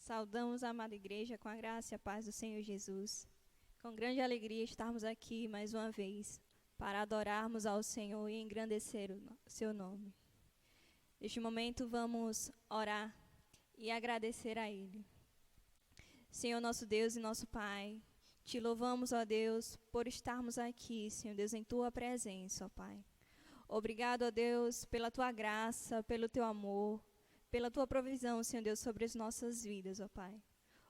Saudamos a amada igreja com a graça e a paz do Senhor Jesus. Com grande alegria estarmos aqui mais uma vez para adorarmos ao Senhor e engrandecer o seu nome. Neste momento vamos orar e agradecer a Ele. Senhor nosso Deus e nosso Pai, te louvamos, ó Deus, por estarmos aqui, Senhor Deus, em Tua presença, ó Pai. Obrigado, ó Deus, pela Tua graça, pelo Teu amor, pela Tua provisão, Senhor Deus, sobre as nossas vidas, ó Pai.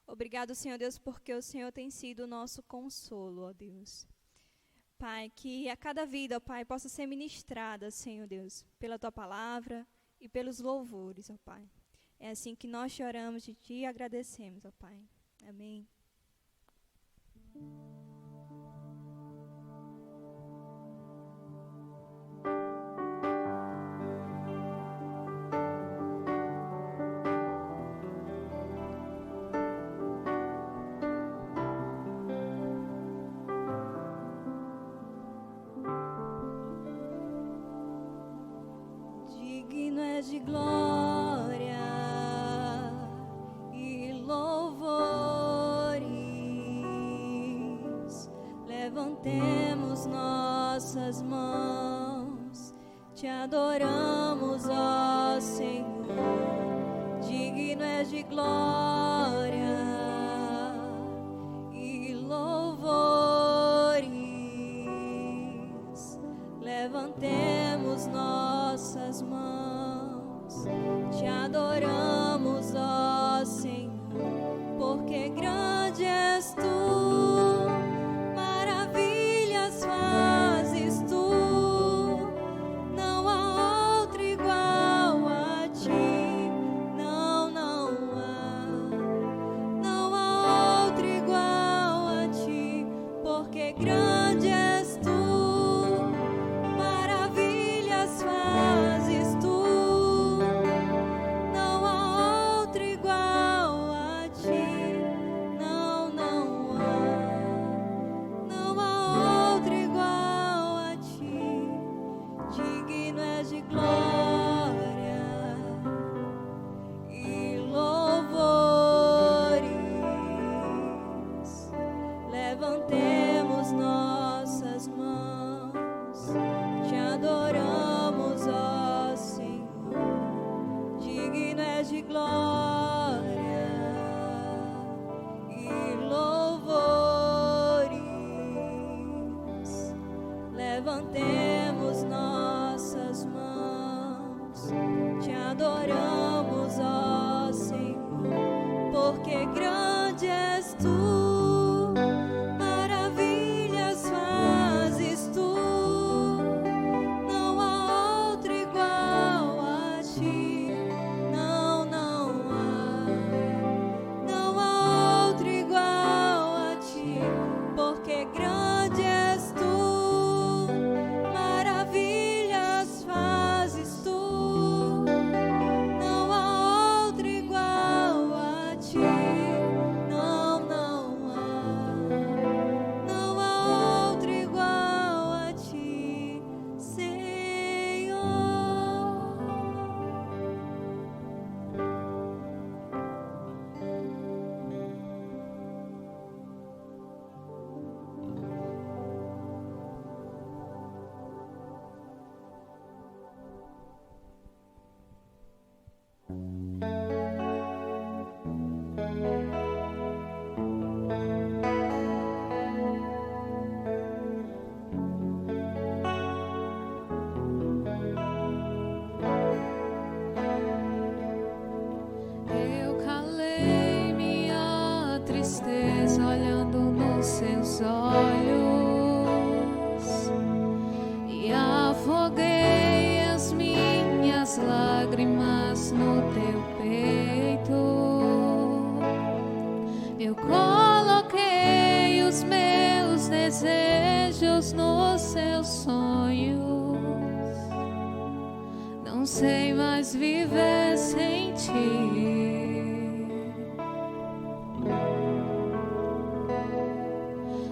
Obrigado, Senhor Deus, porque o Senhor tem sido o nosso consolo, ó Deus. Pai, que a cada vida, ó Pai, possa ser ministrada, Senhor Deus, pela Tua palavra e pelos louvores, ó Pai. É assim que nós te oramos e te agradecemos, ó Pai. Amém. Digno és de glória e louvores, levantemos nossas mãos, te adoramos, ó Senhor. Digno és de glória e louvores, levantemos nossas mãos, te adoramos, ó Senhor, porque grande és tu, maravilhas fazes tu, não há outro igual a ti, não há outro igual a ti, porque grande és tu. Fazes tu, não há outro igual a ti, não há outro igual a ti. Digno és de glória e louvores, levantemos nossas mãos, te adoramos, ó Senhor. Digno és de glória e louvores, levantemos nossas mãos, te adoramos, ó Senhor, porque grande és tu, maravilhas fazes tu, não há outro igual a ti, não há outro igual a ti, porque grande és tu, maravilhas fazes tu, não há outro igual a ti, não há outro igual a ti, Senhor. Eu calei minha tristeza olhando nos seus olhos e afoguei as minhas lágrimas no teu peito. Eu coloquei os meus desejos nos seus sonhos. Não sei mais viver sem ti.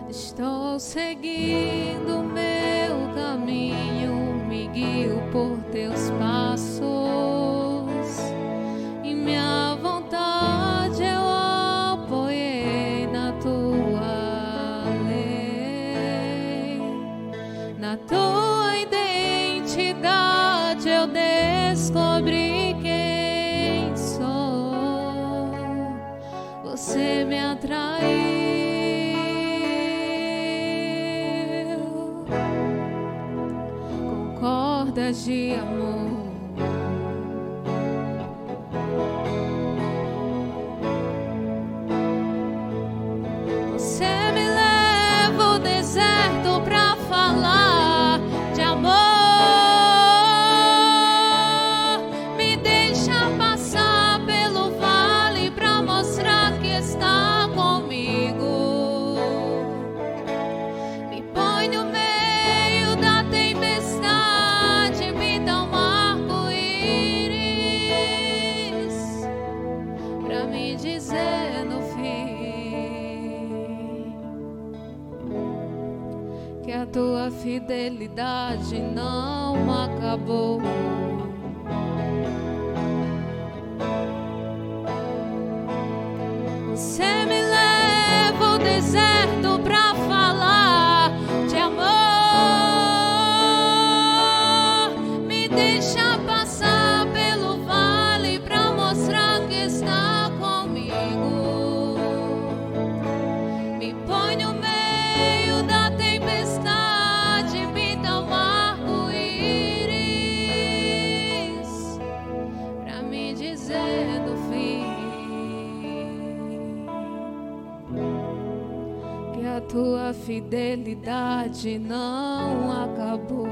Estou seguindo meu caminho, me guio por teus passos, e minha vontade eu eu descobri quem sou. Você me atraiu com cordas de amor. Você me leva ao deserto pra falar de amor. Me deixa passar pelo vale pra mostrar que está comigo. Me põe no meio da tempestade, me dá um arco-íris pra me dizer no fim que a tua fidelidade não acabou. Você me leva ao deserto pra falar de amor. Me deixa passar pelo vale pra mostrar que está comigo. Me põe no meio da tempestade, me dá um arco-íris pra me dizer no fim que a tua fidelidade não acabou.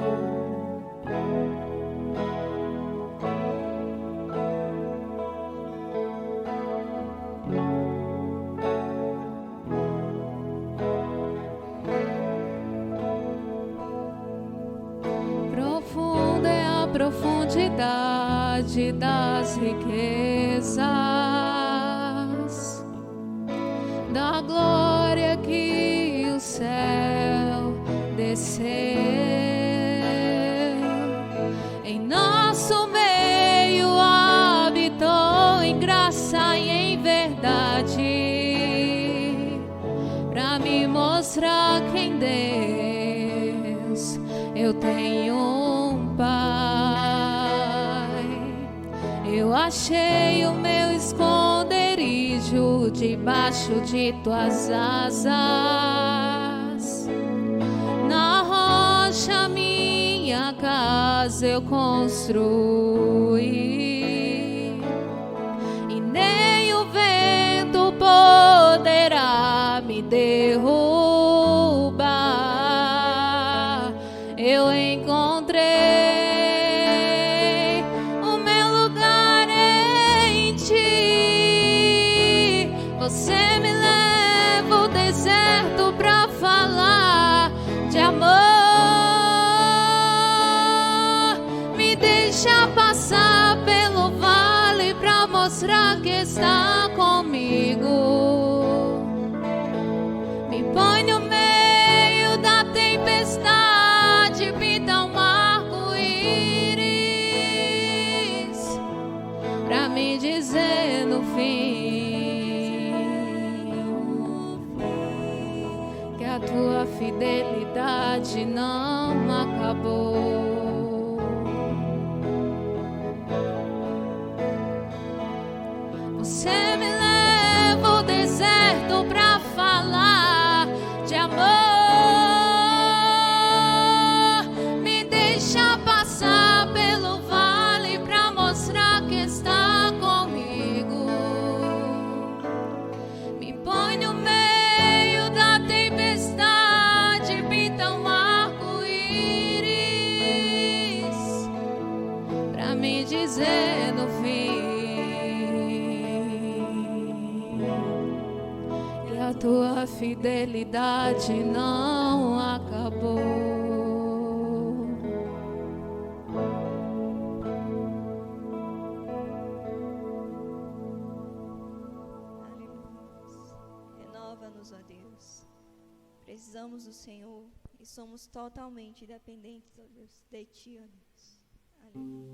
Profunda é a profundidade das riquezas, da glória que o céu desceu. Em nosso meio habitou em graça e em verdade, pra me mostrar que em Deus eu tenho um Pai. Eu achei o meu esconderijo debaixo de tuas asas. Na rocha minha casa eu construí, e nem o vento poderá me derrubar. Eu encontrei o meu lugar em ti. Você me leva ao deserto pra falar de amor. Me deixa passar pelo vale pra mostrar que está comigo. Me põe no meio da tempestade, me dá um arco-íris pra me dizer no fim que a tua fidelidade não acabou. Você me leva ao deserto pra falar de amor. Me deixa passar pelo vale pra mostrar que está comigo. Me põe no meio da tempestade, pinta um arco-íris pra me dizer no fim que a tua fidelidade não acabou. Renova-nos, ó Deus. Precisamos do Senhor e somos totalmente dependentes, ó Deus, de Ti, ó Deus. Aleluia.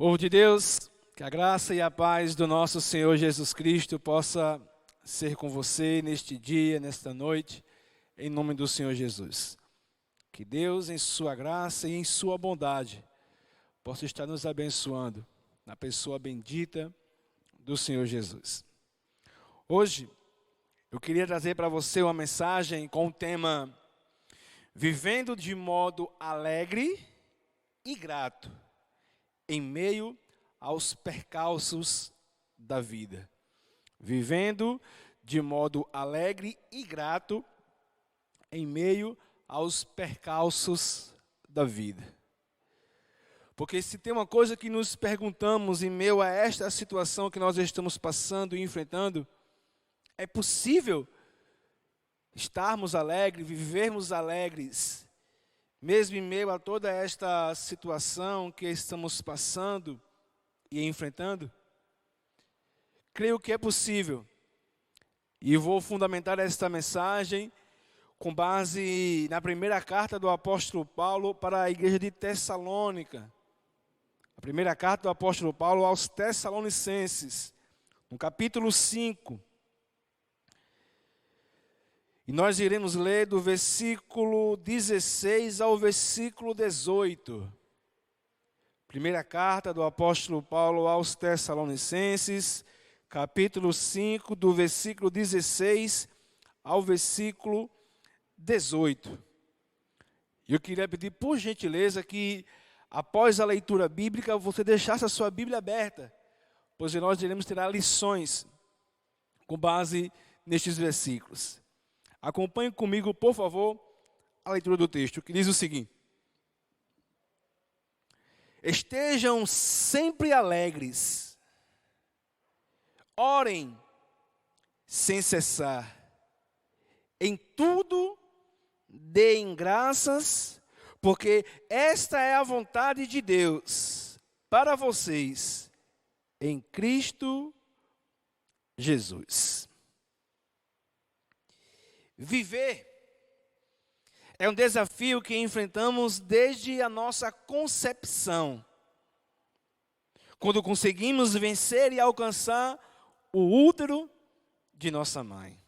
Povo de Deus, que a graça e a paz do nosso Senhor Jesus Cristo possa ser com você neste dia, nesta noite, em nome do Senhor Jesus. Que Deus, em sua graça e em sua bondade, possa estar nos abençoando na pessoa bendita do Senhor Jesus. Hoje, eu queria trazer para você uma mensagem com o tema Vivendo de modo alegre e grato, em meio aos percalços da vida. Vivendo de modo alegre e grato, em meio aos percalços da vida. Porque se tem uma coisa que nos perguntamos em meio a esta situação que nós estamos passando e enfrentando, é possível estarmos alegres, vivermos alegres, mesmo em meio a toda esta situação que estamos passando e enfrentando? Creio que é possível. E vou fundamentar esta mensagem com base na primeira carta do apóstolo Paulo para a igreja de Tessalônica. A primeira carta do apóstolo Paulo aos Tessalonicenses, no capítulo 5. E nós iremos ler do versículo 16 ao versículo 18. Primeira carta do apóstolo Paulo aos Tessalonicenses, capítulo 5, do versículo 16 ao versículo 18. Eu queria pedir, por gentileza, que após a leitura bíblica, você deixasse a sua Bíblia aberta, pois nós iremos tirar lições com base nestes versículos. Acompanhe comigo, por favor, a leitura do texto, que diz o seguinte: Estejam sempre alegres, orem sem cessar, em tudo deem graças, porque esta é a vontade de Deus para vocês, em Cristo Jesus. Viver é um desafio que enfrentamos desde a nossa concepção, quando conseguimos vencer e alcançar o útero de nossa mãe.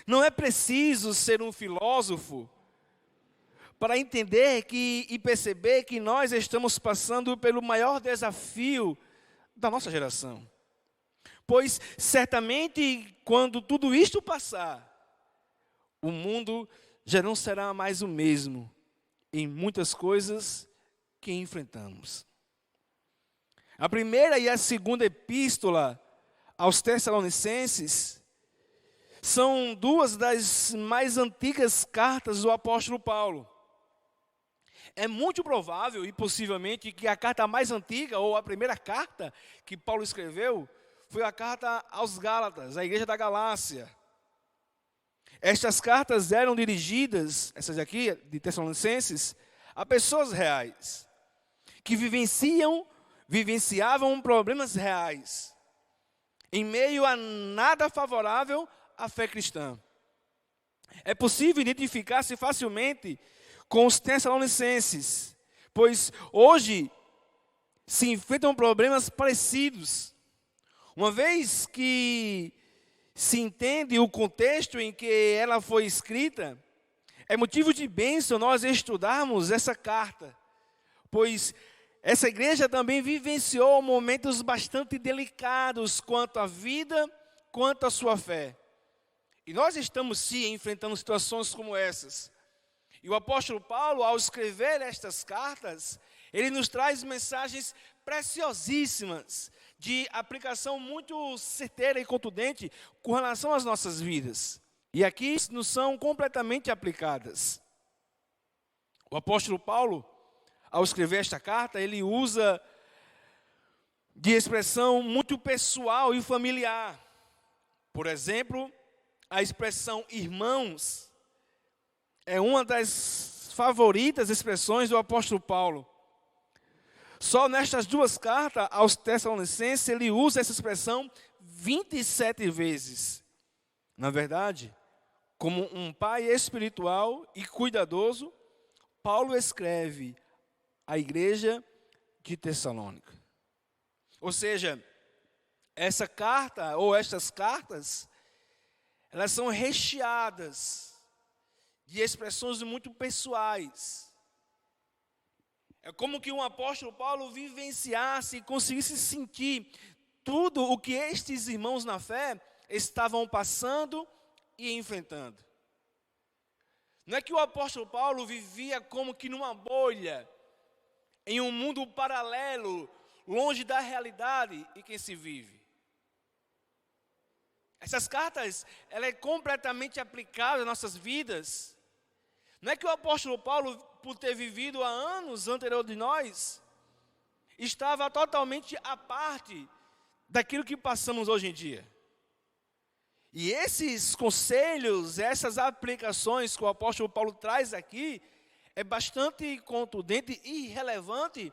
Não é preciso ser um filósofo para entender e perceber que nós estamos passando pelo maior desafio da nossa geração. Pois, certamente, quando tudo isto passar, o mundo já não será mais o mesmo em muitas coisas que enfrentamos. A primeira e a segunda epístola aos Tessalonicenses são duas das mais antigas cartas do apóstolo Paulo. É muito provável e possivelmente que a carta mais antiga, ou a primeira carta que Paulo escreveu, foi a carta aos Gálatas, a igreja da Galácia. Estas cartas eram dirigidas, essas aqui, de Tessalonicenses, a pessoas reais, que vivenciavam problemas reais, em meio a nada favorável à fé cristã. É possível identificar-se facilmente com os Tessalonicenses, pois hoje se enfrentam problemas parecidos. Uma vez que se entende o contexto em que ela foi escrita, é motivo de bênção nós estudarmos essa carta, pois essa igreja também vivenciou momentos bastante delicados quanto à vida, quanto à sua fé. E nós estamos sim enfrentando situações como essas. E o apóstolo Paulo, ao escrever estas cartas, ele nos traz mensagens preciosíssimas, de aplicação muito certeira e contundente com relação às nossas vidas. E aqui nos são completamente aplicadas. O apóstolo Paulo, ao escrever esta carta, ele usa de expressão muito pessoal e familiar. Por exemplo, a expressão irmãos é uma das favoritas expressões do apóstolo Paulo. Só nestas duas cartas aos Tessalonicenses ele usa essa expressão 27 vezes. Na verdade, como um pai espiritual e cuidadoso, Paulo escreve à igreja de Tessalônica. Ou seja, essa carta, ou estas cartas, elas são recheadas de expressões muito pessoais. É como que um apóstolo Paulo vivenciasse e conseguisse sentir tudo o que estes irmãos na fé estavam passando e enfrentando. Não é que o apóstolo Paulo vivia como que numa bolha, em um mundo paralelo, longe da realidade em que se vive. Essas cartas, ela é completamente aplicável às nossas vidas. Não é que o apóstolo Paulo, por ter vivido há anos anterior de nós, estava totalmente à parte daquilo que passamos hoje em dia. E esses conselhos, essas aplicações que o apóstolo Paulo traz aqui, é bastante contundente e relevante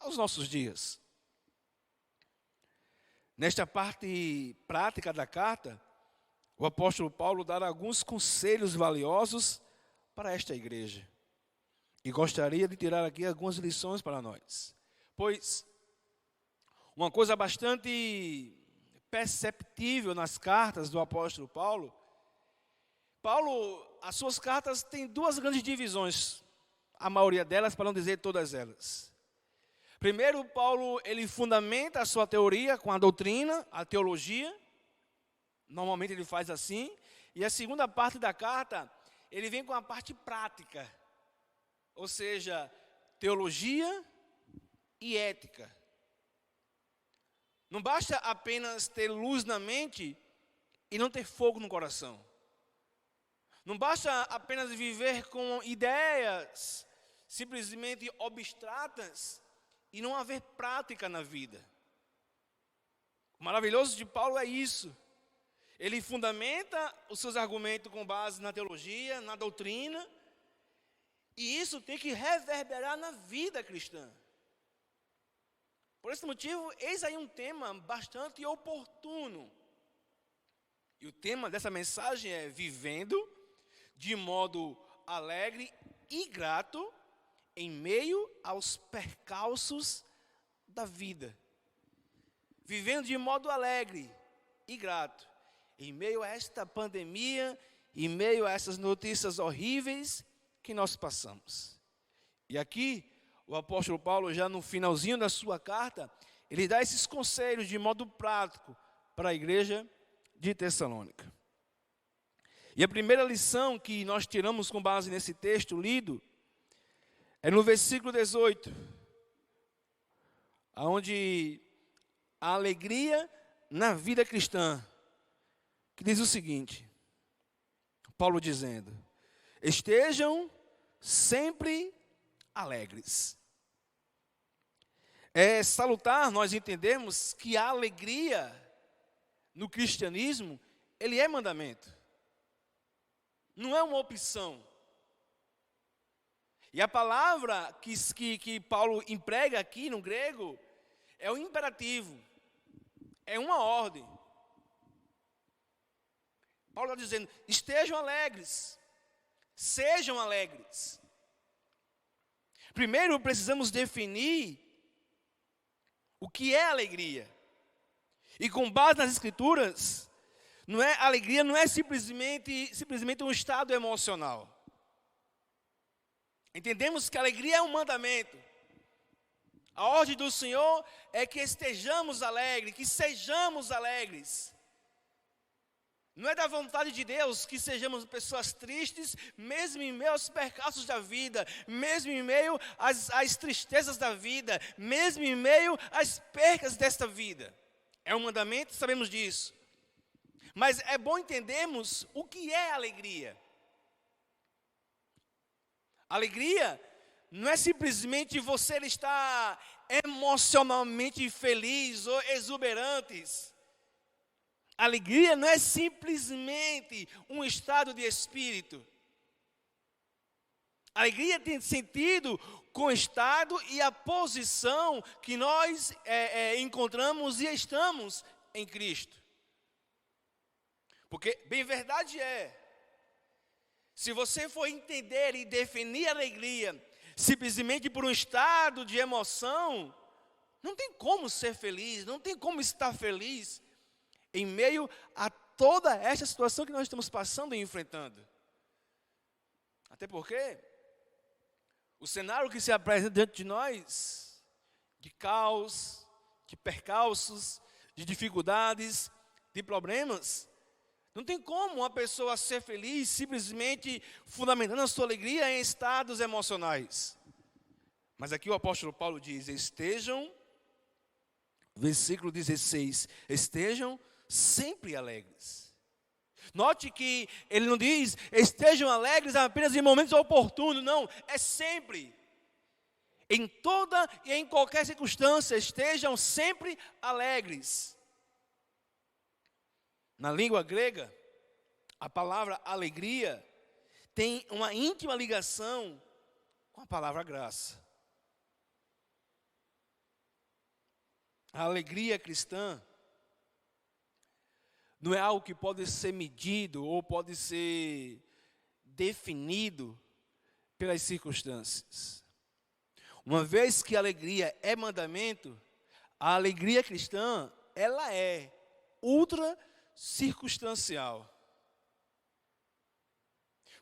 aos nossos dias. Nesta parte prática da carta, o apóstolo Paulo dá alguns conselhos valiosos para esta igreja. E gostaria de tirar aqui algumas lições para nós. Pois, uma coisa bastante perceptível nas cartas do apóstolo Paulo, as suas cartas têm duas grandes divisões, a maioria delas, para não dizer todas elas. Primeiro, Paulo, ele fundamenta a sua teoria com a doutrina, a teologia. Normalmente ele faz assim. E a segunda parte da carta, ele vem com a parte prática. Ou seja, teologia e ética. Não basta apenas ter luz na mente e não ter fogo no coração. Não basta apenas viver com ideias simplesmente abstratas e não haver prática na vida. O maravilhoso de Paulo é isso. Ele fundamenta os seus argumentos com base na teologia, na doutrina, e isso tem que reverberar na vida cristã. Por esse motivo, eis aí um tema bastante oportuno. E o tema dessa mensagem é vivendo de modo alegre e grato em meio aos percalços da vida. Vivendo de modo alegre e grato em meio a esta pandemia, em meio a essas notícias horríveis que nós passamos. E aqui, o apóstolo Paulo, já no finalzinho da sua carta, ele dá esses conselhos de modo prático para a igreja de Tessalônica. E a primeira lição que nós tiramos com base nesse texto lido é no versículo 18, onde a alegria na vida cristã, que diz o seguinte, Paulo dizendo, estejam sempre alegres. É salutar nós entendemos que a alegria no cristianismo, ele é mandamento. Não é uma opção. E a palavra que Paulo emprega aqui no grego é o imperativo, é uma ordem. Paulo está dizendo, estejam alegres, sejam alegres. Primeiro precisamos definir o que é alegria. E com base nas escrituras, alegria não é simplesmente um estado emocional. Entendemos que a alegria é um mandamento. A ordem do Senhor é que estejamos alegres, que sejamos alegres. Não é da vontade de Deus que sejamos pessoas tristes, mesmo em meio aos percalços da vida, mesmo em meio às tristezas da vida, mesmo em meio às percas desta vida. É um mandamento, sabemos disso. Mas é bom entendermos o que é alegria. Alegria não é simplesmente você estar emocionalmente feliz ou exuberante. Alegria não é simplesmente um estado de espírito. Alegria tem sentido com o estado e a posição que nós encontramos e estamos em Cristo. Porque, bem verdade é, se você for entender e definir alegria simplesmente por um estado de emoção, Não tem como ser feliz, não tem como estar feliz em meio a toda esta situação que nós estamos passando e enfrentando. Até porque o cenário que se apresenta diante de nós, de caos, de percalços, de dificuldades, de problemas, não tem como uma pessoa ser feliz simplesmente fundamentando a sua alegria em estados emocionais. Mas aqui o apóstolo Paulo diz, versículo 16, estejam sempre alegres. Note que ele não diz, estejam alegres apenas em momentos oportunos, não, é sempre. Em toda e em qualquer circunstância, estejam sempre alegres. Na língua grega, a palavra alegria tem uma íntima ligação com a palavra graça. A alegria cristã não é algo que pode ser medido ou pode ser definido pelas circunstâncias. Uma vez que a alegria é mandamento, a alegria cristã, ela é ultra circunstancial.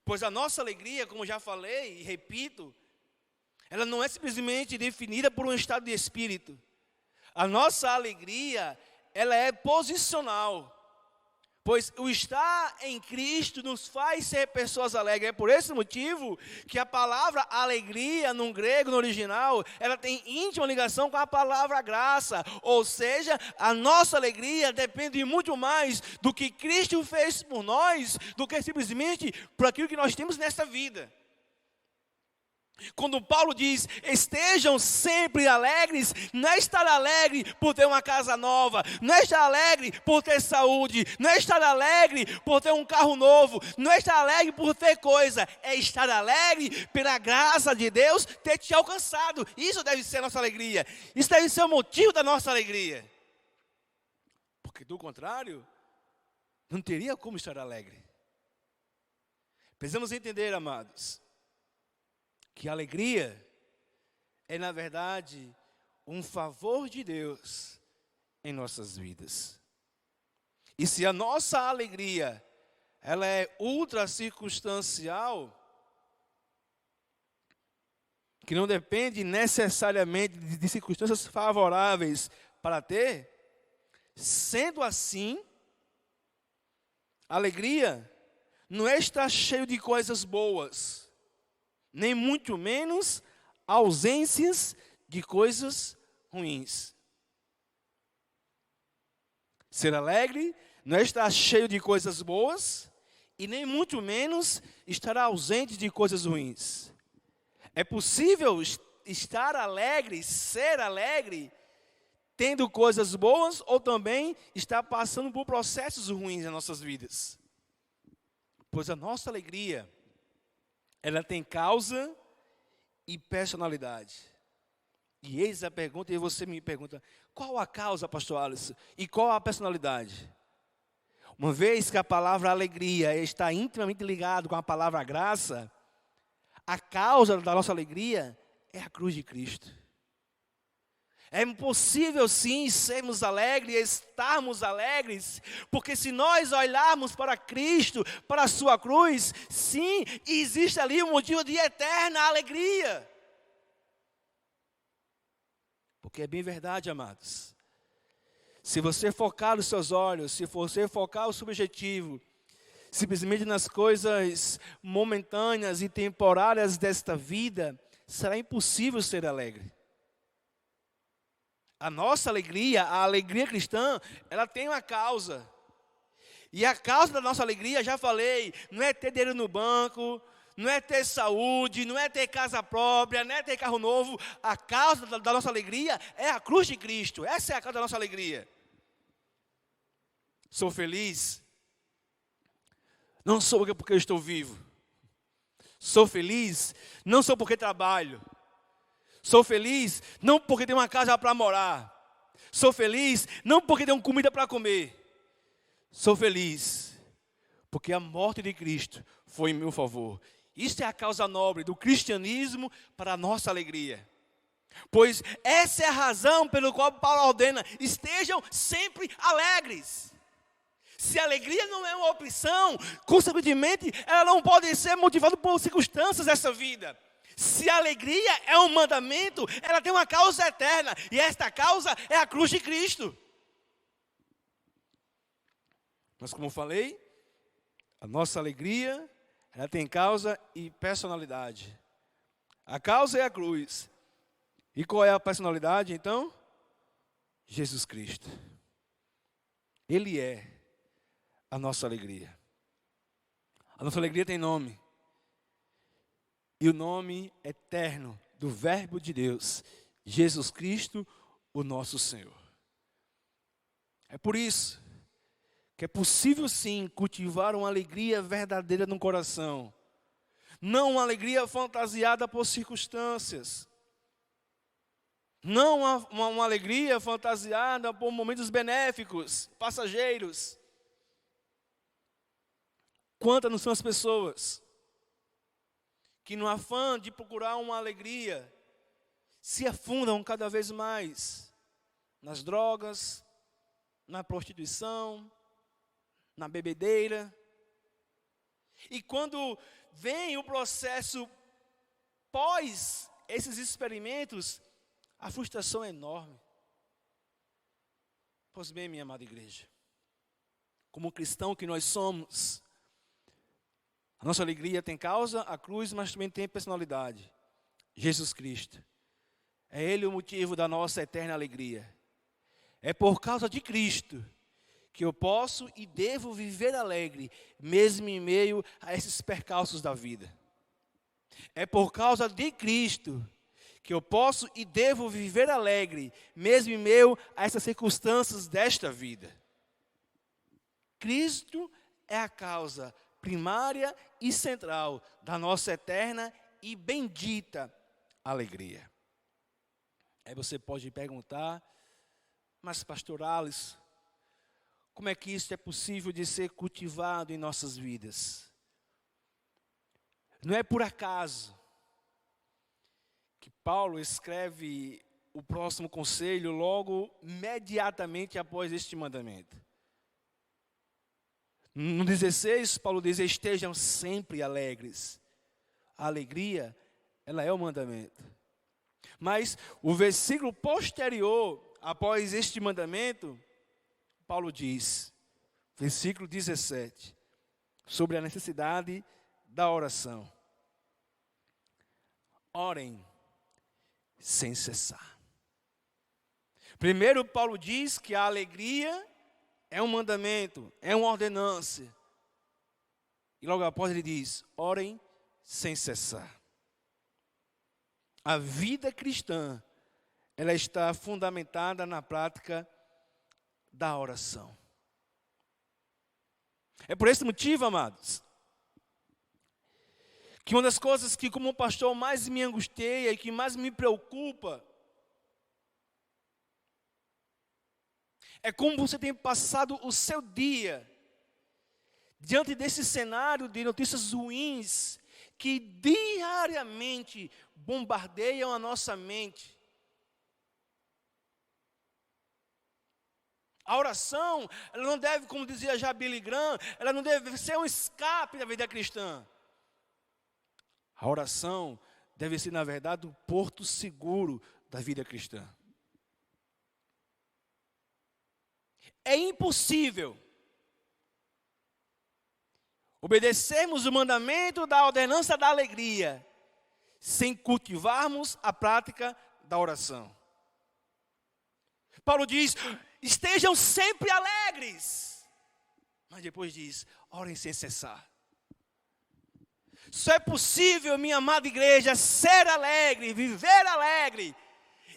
Pois a nossa alegria, como já falei e repito, ela não é simplesmente definida por um estado de espírito. A nossa alegria, ela é posicional. Pois o estar em Cristo nos faz ser pessoas alegres. É por esse motivo que a palavra alegria, no grego, no original, ela tem íntima ligação com a palavra graça. Ou seja, a nossa alegria depende muito mais do que Cristo fez por nós, do que simplesmente por aquilo que nós temos nesta vida. Quando Paulo diz, estejam sempre alegres, não é estar alegre por ter uma casa nova, não é estar alegre por ter saúde, não é estar alegre por ter um carro novo, não é estar alegre por ter coisa, é estar alegre pela graça de Deus ter te alcançado. Isso deve ser a nossa alegria, isso deve ser o motivo da nossa alegria. Porque do contrário, não teria como estar alegre. Precisamos entender, amados, que a alegria é, na verdade, um favor de Deus em nossas vidas. E se a nossa alegria, ela é ultra circunstancial, que não depende necessariamente de circunstâncias favoráveis para ter, sendo assim, a alegria não é estar cheio de coisas boas, nem muito menos ausências de coisas ruins. Ser alegre não é estar cheio de coisas boas e nem muito menos estar ausente de coisas ruins. É possível estar alegre, ser alegre, tendo coisas boas ou também estar passando por processos ruins nas nossas vidas. Pois a nossa alegria, ela tem causa e personalidade. E eis a pergunta, e você me pergunta, qual a causa, pastor Alisson? E qual a personalidade? Uma vez que a palavra alegria está intimamente ligada com a palavra graça, a causa da nossa alegria é a cruz de Cristo. É impossível sim sermos alegres, estarmos alegres, porque se nós olharmos para Cristo, para a sua cruz, sim, existe ali um motivo de eterna alegria. Porque é bem verdade, amados. Se você focar os seus olhos, se você focar o seu objetivo, simplesmente nas coisas momentâneas e temporárias desta vida, será impossível ser alegre. A nossa alegria, a alegria cristã, ela tem uma causa. E a causa da nossa alegria, já falei, não é ter dinheiro no banco, não é ter saúde, não é ter casa própria, não é ter carro novo. A causa da nossa alegria é a cruz de Cristo. Essa é a causa da nossa alegria. Sou feliz, não sou porque eu estou vivo. Sou feliz, não sou porque trabalho. Sou feliz, não porque tenho uma casa para morar. Sou feliz, não porque tenho comida para comer. Sou feliz, porque a morte de Cristo foi em meu favor. Isso é a causa nobre do cristianismo para a nossa alegria. Pois essa é a razão pelo qual Paulo ordena: estejam sempre alegres. Se a alegria não é uma opção, consequentemente, ela não pode ser motivada por circunstâncias dessa vida. Se a alegria é um mandamento, ela tem uma causa eterna, e esta causa é a cruz de Cristo. Mas como eu falei, a nossa alegria, ela tem causa e personalidade. A causa é a cruz. E qual é a personalidade, então? Jesus Cristo. Ele é a nossa alegria. A nossa alegria tem nome. E o nome eterno do Verbo de Deus, Jesus Cristo, o nosso Senhor. É por isso que é possível sim cultivar uma alegria verdadeira no coração. Não uma alegria fantasiada por circunstâncias. Não uma alegria fantasiada por momentos benéficos, passageiros. Quantas não são as pessoas que no afã de procurar uma alegria, se afundam cada vez mais nas drogas, na prostituição, na bebedeira. E quando vem o processo pós esses experimentos, a frustração é enorme. Pois bem, minha amada igreja, como cristão que nós somos, a nossa alegria tem causa, a cruz, mas também tem personalidade. Jesus Cristo. É Ele o motivo da nossa eterna alegria. É por causa de Cristo que eu posso e devo viver alegre, mesmo em meio a esses percalços da vida. É por causa de Cristo que eu posso e devo viver alegre, mesmo em meio a essas circunstâncias desta vida. Cristo é a causa primária e central da nossa eterna e bendita alegria. Aí você pode perguntar: mas pastor Alisson, como é que isso é possível de ser cultivado em nossas vidas? Não é por acaso que Paulo escreve o próximo conselho logo imediatamente após este mandamento. No 16, Paulo diz: estejam sempre alegres. A alegria, ela é o mandamento. Mas o versículo posterior, após este mandamento, Paulo diz, versículo 17, sobre a necessidade da oração. Orem sem cessar. Primeiro, Paulo diz que a alegria é um mandamento, é uma ordenança. E logo após ele diz: orem sem cessar. A vida cristã, ela está fundamentada na prática da oração. É por esse motivo, amados, que uma das coisas que como pastor mais me angustia e que mais me preocupa é como você tem passado o seu dia diante desse cenário de notícias ruins que diariamente bombardeiam a nossa mente. A oração, ela não deve, como dizia já Billy Graham, ela não deve ser um escape da vida cristã. A oração deve ser, na verdade, o porto seguro da vida cristã. É impossível obedecermos o mandamento da ordenança da alegria sem cultivarmos a prática da oração. Paulo diz: estejam sempre alegres. Mas depois diz: orem sem cessar. Só é possível, minha amada igreja, ser alegre, viver alegre,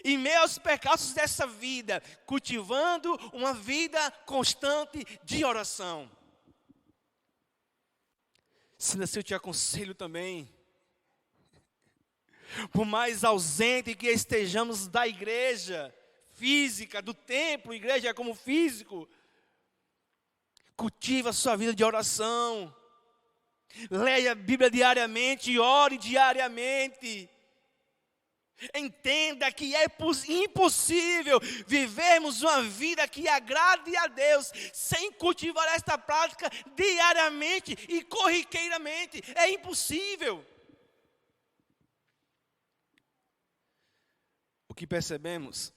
em meio aos percalços dessa vida, cultivando uma vida constante de oração. Sendo assim, eu te aconselho também, por mais ausente que estejamos da igreja física, do templo, igreja como físico, cultiva a sua vida de oração. Leia a Bíblia diariamente e ore diariamente. Entenda que é impossível vivermos uma vida que agrade a Deus sem cultivar esta prática diariamente e corriqueiramente. É impossível. O que percebemos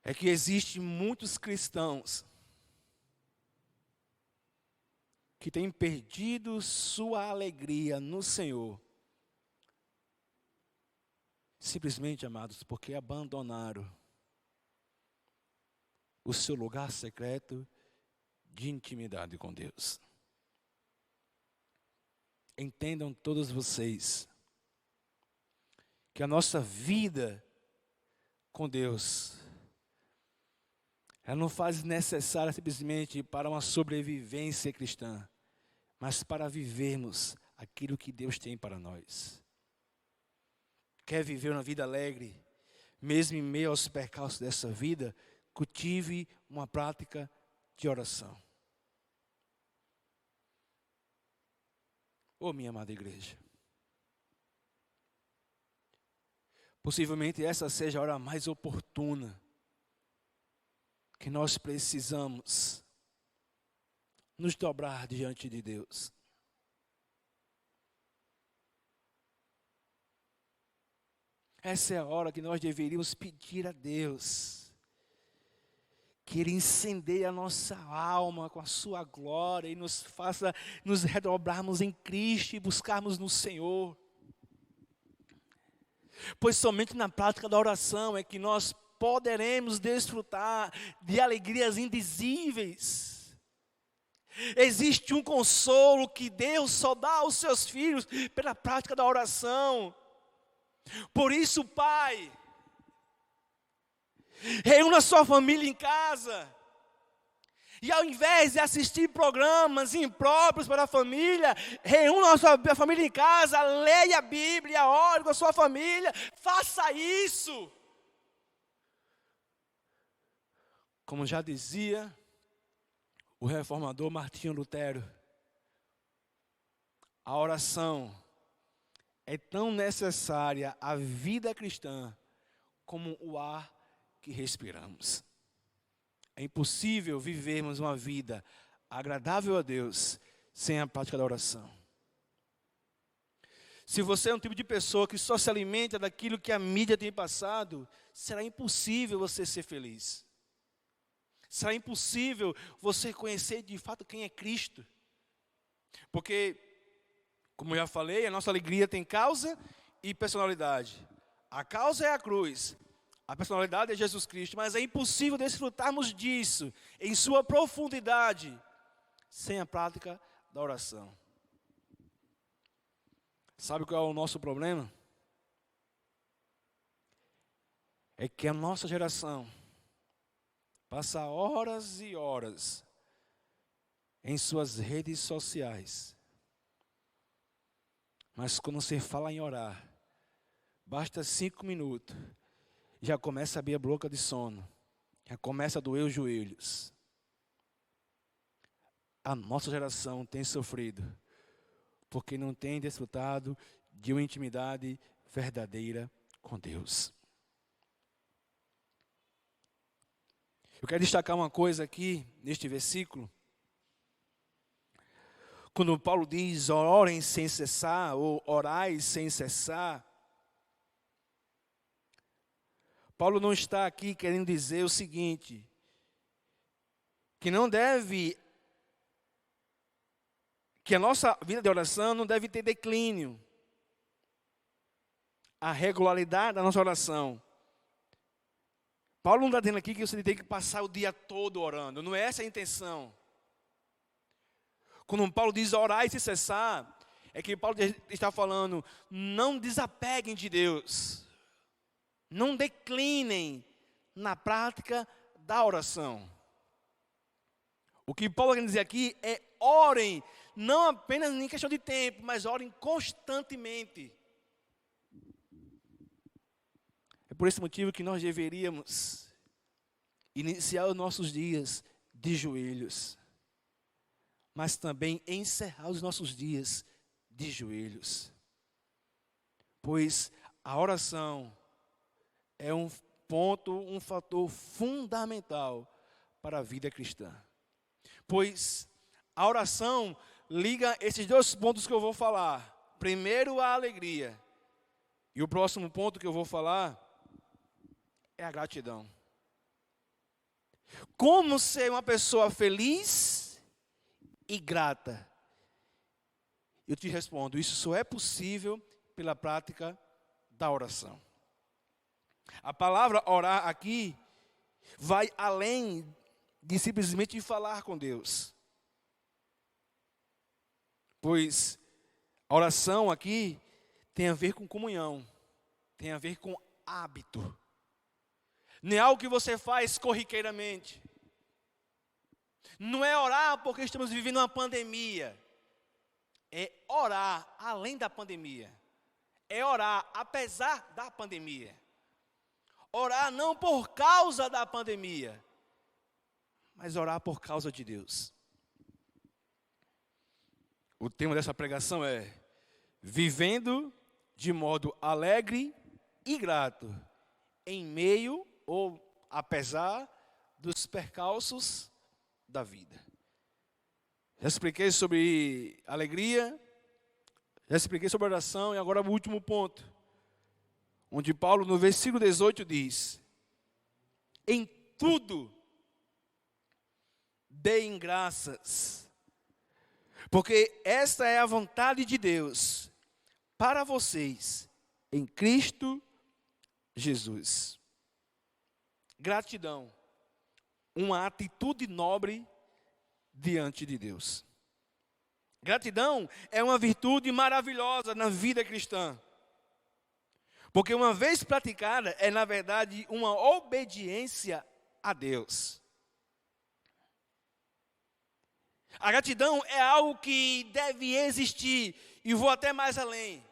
é que existem muitos cristãos que têm perdido sua alegria no Senhor. Simplesmente, amados, porque abandonaram o seu lugar secreto de intimidade com Deus. Entendam todos vocês que a nossa vida com Deus, ela não faz necessária simplesmente para uma sobrevivência cristã, mas para vivermos aquilo que Deus tem para nós. Quer viver uma vida alegre, mesmo em meio aos percalços dessa vida, cultive uma prática de oração. Oh, minha amada igreja, possivelmente essa seja a hora mais oportuna que nós precisamos nos dobrar diante de Deus. Essa é a hora que nós deveríamos pedir a Deus que Ele incendeie a nossa alma com a sua glória e nos faça nos redobrarmos em Cristo e buscarmos no Senhor. Pois somente na prática da oração é que nós poderemos desfrutar de alegrias indizíveis. Existe um consolo que Deus só dá aos seus filhos pela prática da oração. Por isso, pai, reúna sua família em casa. E ao invés de assistir programas impróprios para a família, reúna a sua família em casa, leia a Bíblia, ore com a sua família. Faça isso. Como já dizia o reformador Martinho Lutero, a oração é tão necessária à vida cristã como o ar que respiramos. É impossível vivermos uma vida agradável a Deus sem a prática da oração. Se você é um tipo de pessoa que só se alimenta daquilo que a mídia tem passado, será impossível você ser feliz. Será impossível você conhecer de fato quem é Cristo. Porque, como eu já falei, a nossa alegria tem causa e personalidade. A causa é a cruz, a personalidade é Jesus Cristo, mas é impossível desfrutarmos disso em sua profundidade sem a prática da oração. Sabe qual é o nosso problema? É que a nossa geração passa horas e horas em suas redes sociais. Mas quando você fala em orar, basta 5 minutos, já começa a abrir a boca de sono, já começa a doer os joelhos. A nossa geração tem sofrido, porque não tem desfrutado de uma intimidade verdadeira com Deus. Eu quero destacar uma coisa aqui, neste versículo. Quando Paulo diz, orem sem cessar, ou orai sem cessar, Paulo não está aqui querendo dizer o seguinte, que a nossa vida de oração não deve ter declínio. A regularidade da nossa oração. Paulo não está dizendo aqui que você tem que passar o dia todo orando, não é essa a intenção. Quando Paulo diz orar e se cessar, é que Paulo está falando, não desapeguem de Deus. Não declinem na prática da oração. O que Paulo quer dizer aqui é orem, não apenas em questão de tempo, mas orem constantemente. É por esse motivo que nós deveríamos iniciar os nossos dias de joelhos, mas também encerrar os nossos dias de joelhos. Pois a oração é um fator fundamental para a vida cristã. Pois a oração liga esses dois pontos que eu vou falar. Primeiro, a alegria. E o próximo ponto que eu vou falar é a gratidão. Como ser uma pessoa feliz e grata? Eu te respondo, isso só é possível pela prática da oração. A palavra orar aqui vai além de simplesmente falar com Deus. Pois a oração aqui tem a ver com comunhão, tem a ver com hábito. Não é algo que você faz corriqueiramente. Não é orar porque estamos vivendo uma pandemia. É orar além da pandemia. É orar apesar da pandemia. Orar não por causa da pandemia, mas orar por causa de Deus. O tema dessa pregação é vivendo de modo alegre e grato, em meio ou apesar dos percalços da vida. Já expliquei sobre alegria, já expliquei sobre oração, e agora o último ponto, onde Paulo no versículo 18 diz: em tudo deem graças, porque esta é a vontade de Deus para vocês em Cristo Jesus. Gratidão, uma atitude nobre diante de Deus. Gratidão é uma virtude maravilhosa na vida cristã, porque uma vez praticada é na verdade uma obediência a Deus. A gratidão é algo que deve existir, e vou até mais além.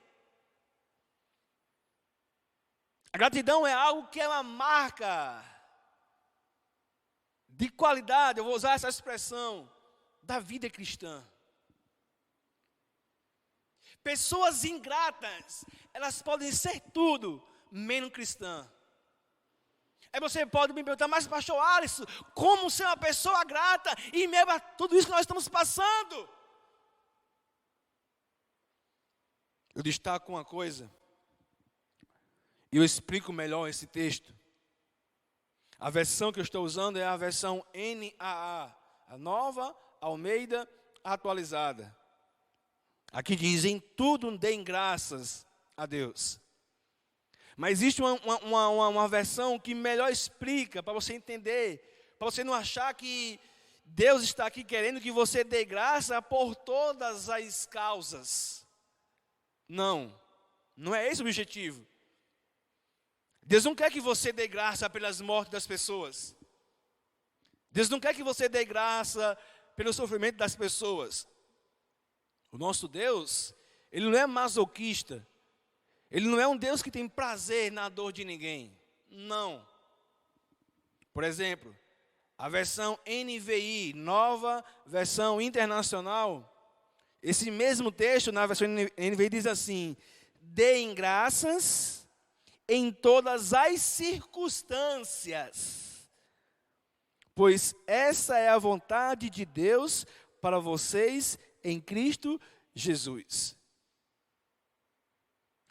A gratidão é algo que é uma marca de qualidade, eu vou usar essa expressão, da vida cristã. Pessoas ingratas, elas podem ser tudo, menos cristã. Aí você pode me perguntar, mas pastor Alisson, como ser uma pessoa grata em meio a tudo isso que nós estamos passando? Eu destaco uma coisa, e eu explico melhor esse texto. A versão que eu estou usando é a versão NAA, a Nova Almeida Atualizada. Aqui diz, em tudo deem graças a Deus. Mas existe uma versão que melhor explica, para você entender, para você não achar que Deus está aqui querendo que você dê graça por todas as causas. Não é esse o objetivo. Deus não quer que você dê graça pelas mortes das pessoas. Deus não quer que você dê graça pelo sofrimento das pessoas. O nosso Deus, Ele não é masoquista. Ele não é um Deus que tem prazer na dor de ninguém. Não. Por exemplo, a versão NVI, Nova Versão Internacional, esse mesmo texto na versão NVI diz assim: deem graças em todas as circunstâncias, pois essa é a vontade de Deus para vocês em Cristo Jesus.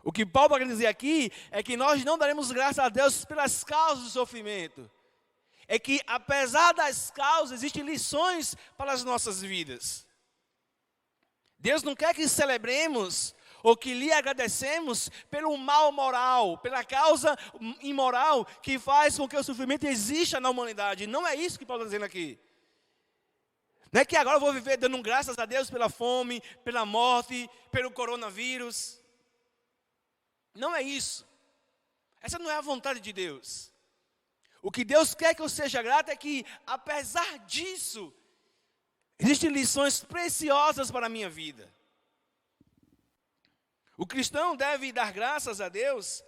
O que Paulo vai dizer aqui é que nós não daremos graças a Deus pelas causas do sofrimento. É que apesar das causas, existem lições para as nossas vidas. Deus não quer que celebremos ou que lhe agradecemos pelo mal moral, pela causa imoral que faz com que o sofrimento exista na humanidade. Não é isso que Paulo está dizendo aqui. Não é que agora eu vou viver dando graças a Deus pela fome, pela morte, pelo coronavírus. Não é isso. Essa não é a vontade de Deus. O que Deus quer que eu seja grato é que, apesar disso, existem lições preciosas para a minha vida. O cristão deve dar graças a Deus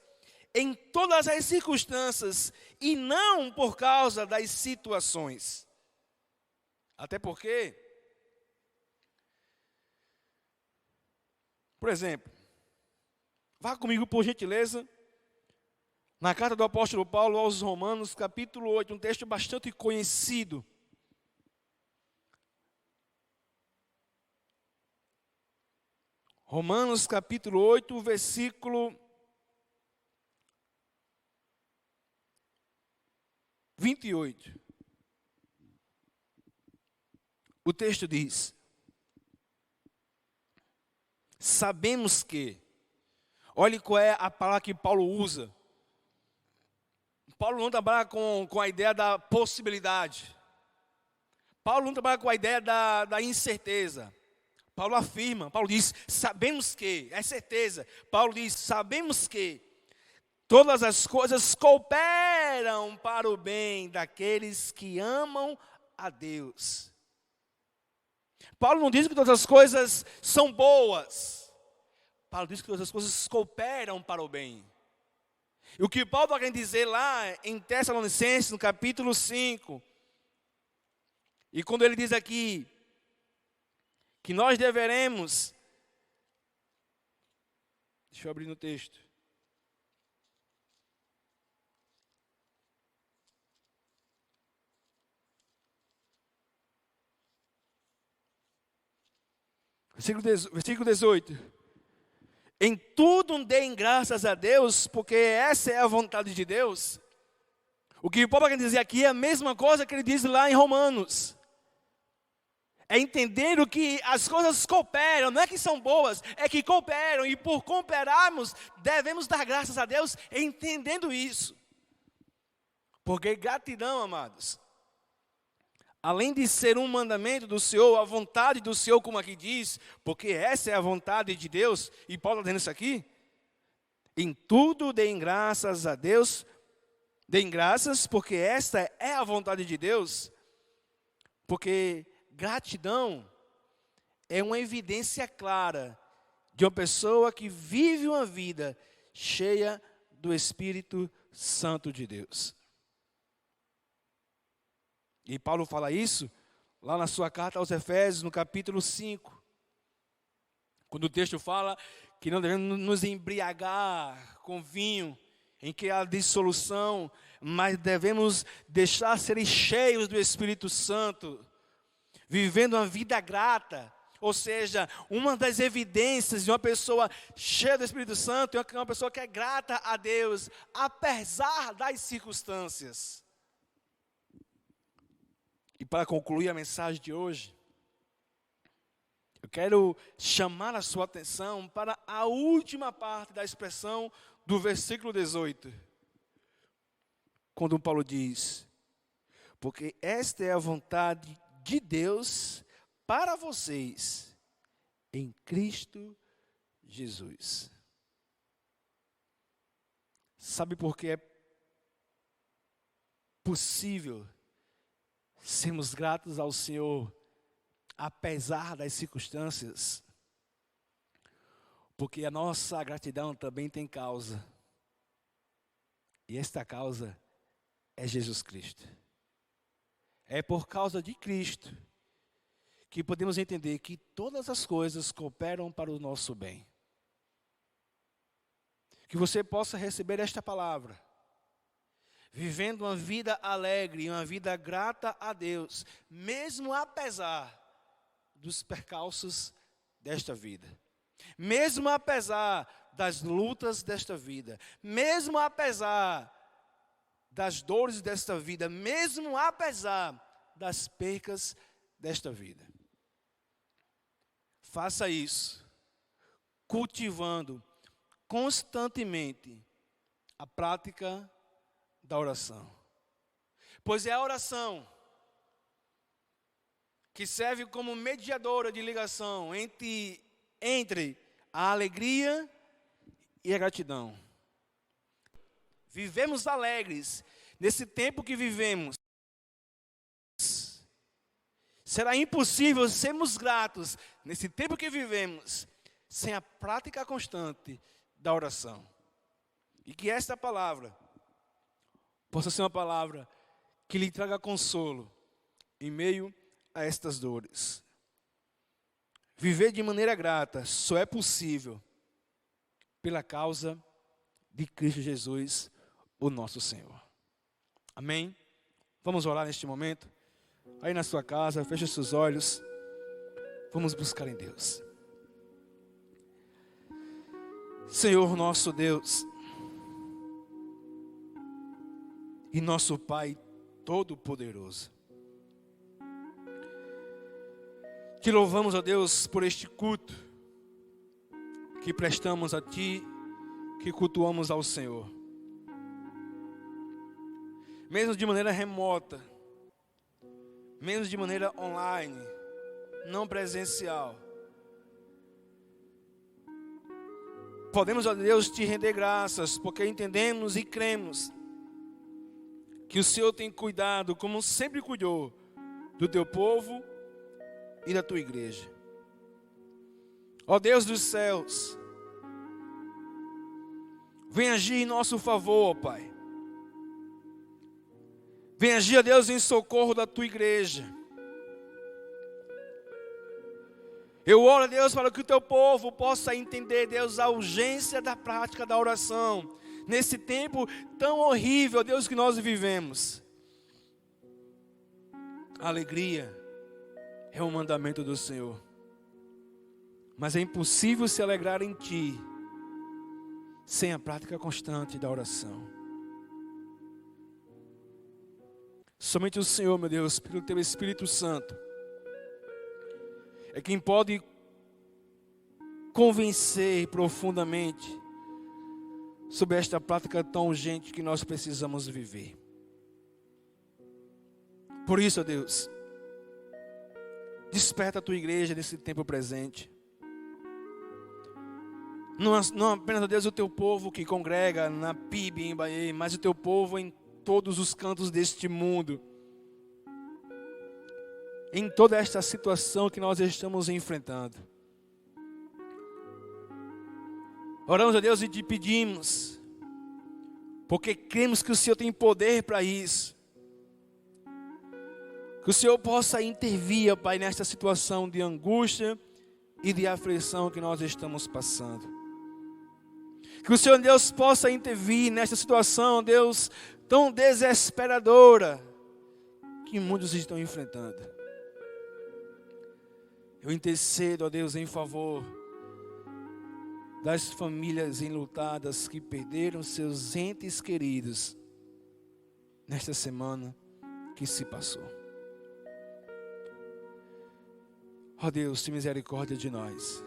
em todas as circunstâncias e não por causa das situações. Até porque, por exemplo, Vá comigo, por gentileza, na carta do apóstolo Paulo aos Romanos, capítulo 8, um texto bastante conhecido. Romanos, capítulo 8, versículo 28. O texto diz: sabemos que, olhe qual é a palavra que Paulo usa. Paulo não trabalha com a ideia da possibilidade. Paulo não trabalha com a ideia da incerteza. Paulo afirma, Paulo diz, sabemos que, é certeza. Paulo diz, sabemos que todas as coisas cooperam para o bem daqueles que amam a Deus. Paulo não diz que todas as coisas são boas. Paulo diz que todas as coisas cooperam para o bem. E o que Paulo está querendo dizer lá em Tessalonicenses, no capítulo 5, e quando ele diz aqui que nós deveremos, deixa eu abrir no texto, versículo 18. Em tudo deem graças a Deus, porque essa é a vontade de Deus. O que Paulo quer dizer aqui é a mesma coisa que ele diz lá em Romanos. É entender o que as coisas cooperam, não é que são boas, é que cooperam. E por cooperarmos, devemos dar graças a Deus entendendo isso. Porque gratidão, amados, além de ser um mandamento do Senhor, a vontade do Senhor, como aqui diz, porque essa é a vontade de Deus, e Paulo está dizendo isso aqui, em tudo deem graças a Deus, deem graças, porque esta é a vontade de Deus, porque gratidão é uma evidência clara de uma pessoa que vive uma vida cheia do Espírito Santo de Deus. E Paulo fala isso lá na sua carta aos Efésios, no capítulo 5. Quando o texto fala que não devemos nos embriagar com vinho, em que há dissolução, mas devemos deixar serem cheios do Espírito Santo, vivendo uma vida grata. Ou seja, uma das evidências de uma pessoa cheia do Espírito Santo é uma pessoa que é grata a Deus, apesar das circunstâncias. E para concluir a mensagem de hoje, eu quero chamar a sua atenção para a última parte da expressão do versículo 18. Quando Paulo diz, porque esta é a vontade de Deus para vocês em Cristo Jesus. Sabe por que é possível sermos gratos ao Senhor, apesar das circunstâncias? Porque a nossa gratidão também tem causa. E esta causa é Jesus Cristo. É por causa de Cristo que podemos entender que todas as coisas cooperam para o nosso bem. Que você possa receber esta palavra, vivendo uma vida alegre, uma vida grata a Deus, mesmo apesar dos percalços desta vida, mesmo apesar das lutas desta vida, mesmo apesar das dores desta vida, mesmo apesar das percas desta vida. Faça isso, cultivando constantemente a prática da oração. Pois é a oração que serve como mediadora de ligação entre a alegria e a gratidão. Vivemos alegres nesse tempo que vivemos. Será impossível sermos gratos nesse tempo que vivemos sem a prática constante da oração. E que esta palavra possa ser uma palavra que lhe traga consolo em meio a estas dores. Viver de maneira grata só é possível pela causa de Cristo Jesus, o nosso Senhor. Amém? Vamos orar neste momento? Aí na sua casa, feche os seus olhos. Vamos buscar em Deus. Senhor nosso Deus e nosso Pai Todo-Poderoso, te louvamos, ó Deus, por este culto que prestamos a Ti, que cultuamos ao Senhor. Mesmo de maneira remota, mesmo de maneira online, não presencial, podemos, ó Deus, Te render graças, porque entendemos e cremos que o Senhor tem cuidado, como sempre cuidou, do Teu povo e da Tua igreja. Ó Deus dos céus, vem agir em nosso favor, ó Pai. Vem agir, ó Deus, em socorro da Tua igreja. Eu oro, Deus, para que o Teu povo possa entender, Deus, a urgência da prática da oração, nesse tempo tão horrível, Deus, que nós vivemos. A alegria é um mandamento do Senhor, mas é impossível se alegrar em Ti sem a prática constante da oração. Somente o Senhor, meu Deus, pelo Teu Espírito Santo, é quem pode convencer profundamente sobre esta prática tão urgente que nós precisamos viver. Por isso, ó Deus, desperta a Tua igreja nesse tempo presente. Não apenas, ó Deus, o Teu povo que congrega na PIB em Bahia, mas o Teu povo em todos os cantos deste mundo. Em toda esta situação que nós estamos enfrentando. Oramos a Deus e Te pedimos, porque cremos que o Senhor tem poder para isso. Que o Senhor possa intervir, Pai, nesta situação de angústia e de aflição que nós estamos passando. Que o Senhor, Deus, possa intervir nesta situação, Deus, tão desesperadora que muitos estão enfrentando. Eu intercedo, ó Deus, em favor das famílias enlutadas que perderam seus entes queridos nesta semana que se passou. Ó Deus, tenha misericórdia de nós.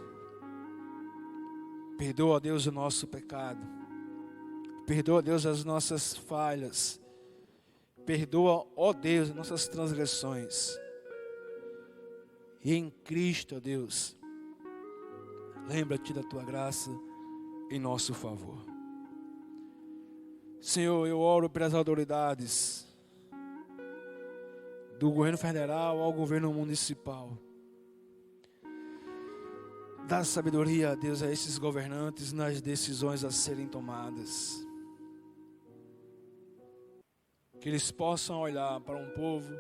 Perdoa, ó Deus, o nosso pecado. Perdoa, ó Deus, as nossas falhas. Perdoa, ó Deus, as nossas transgressões. E em Cristo, ó Deus, lembra-te da Tua graça em nosso favor. Senhor, eu oro pelas autoridades, do governo federal ao governo municipal. Dá sabedoria, Deus, a esses governantes nas decisões a serem tomadas. Que eles possam olhar para um povo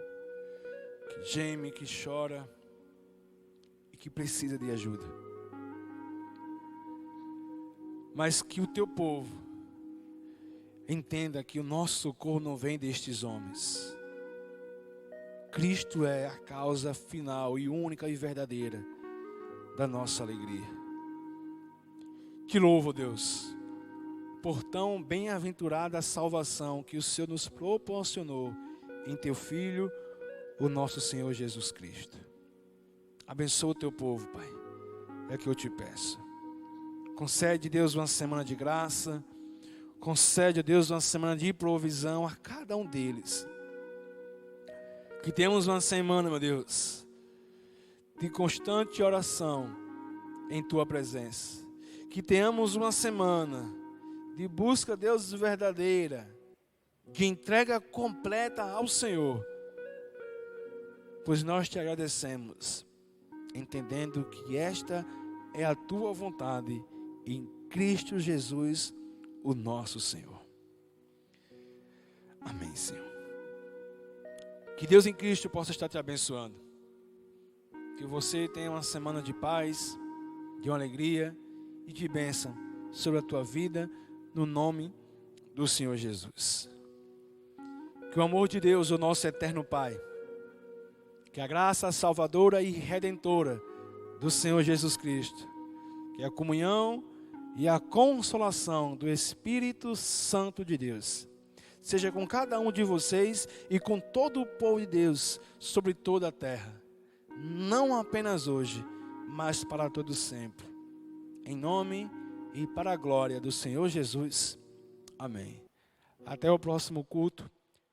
que geme, que chora, que precisa de ajuda. Mas que o Teu povo entenda que o nosso socorro não vem destes homens. Cristo é a causa final e única e verdadeira da nossa alegria. Te louvo, Deus, por tão bem-aventurada salvação que o Senhor nos proporcionou em Teu Filho, o nosso Senhor Jesus Cristo. Abençoa o Teu povo, Pai. É que eu Te peço. Concede, Deus, uma semana de graça. Concede, Deus, uma semana de provisão a cada um deles. Que tenhamos uma semana, meu Deus, de constante oração em Tua presença. Que tenhamos uma semana de busca, Deus, verdadeira, de entrega completa ao Senhor. Pois nós Te agradecemos, entendendo que esta é a Tua vontade em Cristo Jesus, o nosso Senhor. Amém, Senhor. Que Deus em Cristo possa estar te abençoando. Que você tenha uma semana de paz, de uma alegria e de bênção sobre a tua vida, no nome do Senhor Jesus. Que o amor de Deus, o nosso eterno Pai, que a graça salvadora e redentora do Senhor Jesus Cristo, que a comunhão e a consolação do Espírito Santo de Deus seja com cada um de vocês e com todo o povo de Deus sobre toda a terra, não apenas hoje, mas para todo sempre. Em nome e para a glória do Senhor Jesus. Amém. Até o próximo culto,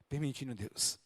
permitindo Deus.